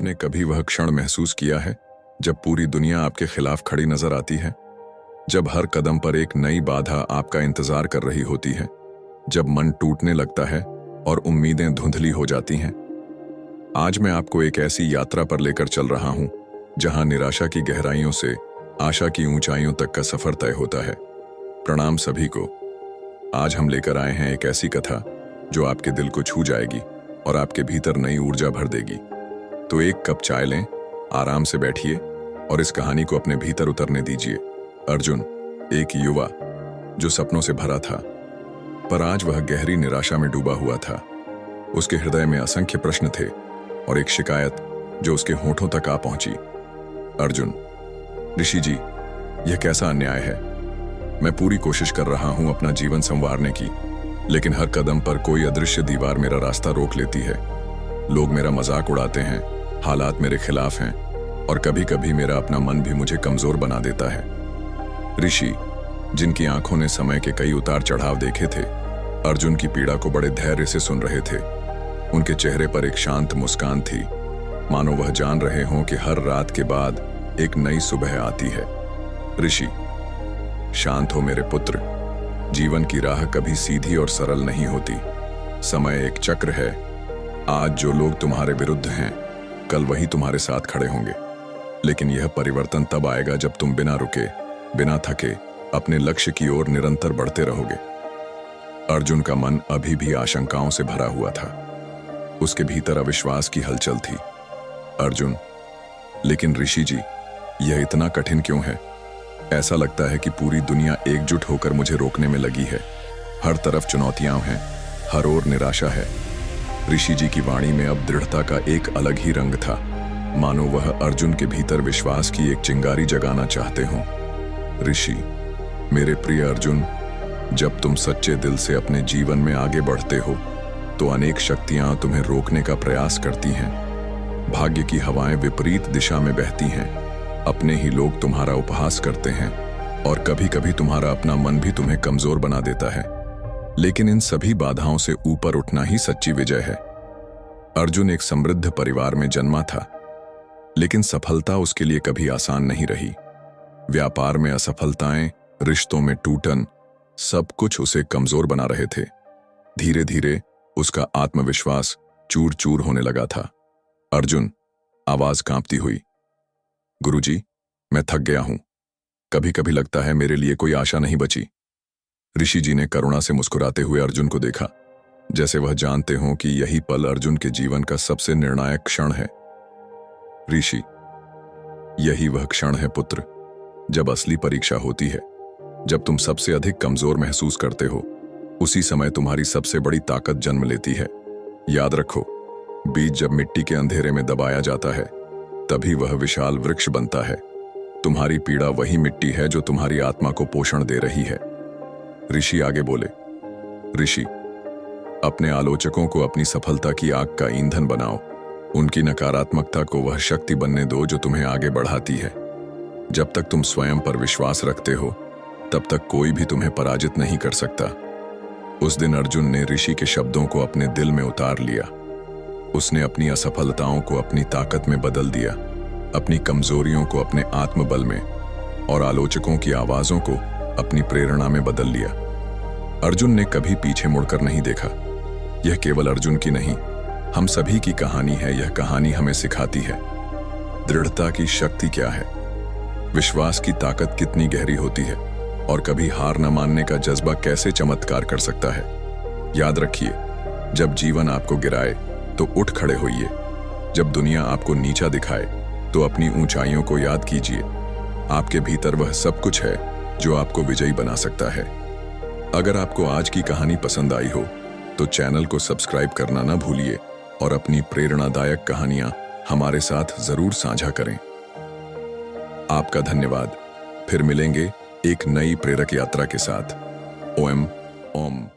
आपने कभी वह क्षण महसूस किया है जब पूरी दुनिया आपके खिलाफ खड़ी नजर आती है, जब हर कदम पर एक नई बाधा आपका इंतजार कर रही होती है, जब मन टूटने लगता है और उम्मीदें धुंधली हो जाती हैं? आज मैं आपको एक ऐसी यात्रा पर लेकर चल रहा हूं जहां निराशा की गहराइयों से आशा की ऊंचाइयों तक का सफर तय होता है। प्रणाम सभी को। आज हम लेकर आए हैं एक ऐसी कथा जो आपके दिल को छू जाएगी और आपके भीतर नई ऊर्जा भर देगी। तो एक कप चाय लें, आराम से बैठिए और इस कहानी को अपने भीतर उतरने दीजिए। अर्जुन, एक युवा जो सपनों से भरा था, पर आज वह गहरी निराशा में डूबा हुआ था। उसके हृदय में असंख्य प्रश्न थे और एक शिकायत जो उसके होठों तक आ पहुंची। अर्जुन, ऋषि जी, यह कैसा अन्याय है। मैं पूरी कोशिश कर रहा हूं अपना जीवन संवारने की, लेकिन हर कदम पर कोई अदृश्य दीवार मेरा रास्ता रोक लेती है। लोग मेरा मजाक उड़ाते हैं, हालात मेरे खिलाफ हैं और कभी कभी मेरा अपना मन भी मुझे कमजोर बना देता है। ऋषि, जिनकी आंखों ने समय के कई उतार चढ़ाव देखे थे, अर्जुन की पीड़ा को बड़े धैर्य से सुन रहे थे। उनके चेहरे पर एक शांत मुस्कान थी, मानो वह जान रहे हों कि हर रात के बाद एक नई सुबह आती है। ऋषि, शांत हो मेरे पुत्र। जीवन की राह कभी सीधी और सरल नहीं होती। समय एक चक्र है। आज जो लोग तुम्हारे विरुद्ध हैं, कल वही तुम्हारे साथ खड़े होंगे। लेकिन यह परिवर्तन तब आएगा जब तुम बिना रुके, बिना थके अपने लक्ष्य की ओर निरंतर बढ़ते रहोगे। अर्जुन का मन अभी भी आशंकाओं से भरा हुआ था। उसके भीतर अविश्वास की हलचल थी। अर्जुन, लेकिन ऋषि जी, यह इतना कठिन क्यों है? ऐसा लगता है कि पूरी दुनिया एकजुट होकर मुझे रोकने में लगी है। हर तरफ चुनौतियां हैं, हर ओर निराशा है। ऋषि जी की वाणी में अब दृढ़ता का एक अलग ही रंग था, मानो वह अर्जुन के भीतर विश्वास की एक चिंगारी जगाना चाहते हों। ऋषि, मेरे प्रिय अर्जुन, जब तुम सच्चे दिल से अपने जीवन में आगे बढ़ते हो तो अनेक शक्तियां तुम्हें रोकने का प्रयास करती हैं। भाग्य की हवाएं विपरीत दिशा में बहती हैं, अपने ही लोग तुम्हारा उपहास करते हैं और कभी कभी तुम्हारा अपना मन भी तुम्हें कमजोर बना देता है। लेकिन इन सभी बाधाओं से ऊपर उठना ही सच्ची विजय है। अर्जुन एक समृद्ध परिवार में जन्मा था, लेकिन सफलता उसके लिए कभी आसान नहीं रही। व्यापार में असफलताएं, रिश्तों में टूटन, सब कुछ उसे कमजोर बना रहे थे। धीरे धीरे उसका आत्मविश्वास चूर चूर होने लगा था। अर्जुन, आवाज कांपती हुई, गुरुजी, मैं थक गया हूं। कभी कभी लगता है मेरे लिए कोई आशा नहीं बची। ऋषि जी ने करुणा से मुस्कुराते हुए अर्जुन को देखा, जैसे वह जानते हों कि यही पल अर्जुन के जीवन का सबसे निर्णायक क्षण है। ऋषि, यही वह क्षण है पुत्र, जब असली परीक्षा होती है। जब तुम सबसे अधिक कमजोर महसूस करते हो, उसी समय तुम्हारी सबसे बड़ी ताकत जन्म लेती है। याद रखो, बीज जब मिट्टी के अंधेरे में दबाया जाता है, तभी वह विशाल वृक्ष बनता है। तुम्हारी पीड़ा वही मिट्टी है जो तुम्हारी आत्मा को पोषण दे रही है। ऋषि आगे बोले, ऋषि, अपने आलोचकों को अपनी सफलता की आग का ईंधन बनाओ। उनकी नकारात्मकता को वह शक्ति बनने दो जो तुम्हें आगे बढ़ाती है। जब तक तुम स्वयं पर विश्वास रखते हो, तब तक कोई भी तुम्हें पराजित नहीं कर सकता। उस दिन अर्जुन ने ऋषि के शब्दों को अपने दिल में उतार लिया। उसने अपनी असफलताओं को अपनी ताकत में बदल दिया, अपनी कमजोरियों को अपने आत्मबल में और आलोचकों की आवाजों को अपनी प्रेरणा में बदल लिया। अर्जुन ने कभी पीछे मुड़कर नहीं देखा। यह केवल अर्जुन की नहीं, हम सभी की कहानी है। यह कहानी हमें सिखाती है दृढ़ता की शक्ति क्या है, विश्वास की ताकत कितनी गहरी होती है और कभी हार न मानने का जज्बा कैसे चमत्कार कर सकता है। याद रखिए, जब जीवन आपको गिराए तो उठ खड़े होइए। जब दुनिया आपको नीचा दिखाए तो अपनी ऊंचाइयों को याद कीजिए। आपके भीतर वह सब कुछ है जो आपको विजयी बना सकता है। अगर आपको आज की कहानी पसंद आई हो तो चैनल को सब्सक्राइब करना ना भूलिए और अपनी प्रेरणादायक कहानियां हमारे साथ जरूर साझा करें। आपका धन्यवाद। फिर मिलेंगे एक नई प्रेरक यात्रा के साथ। ओम।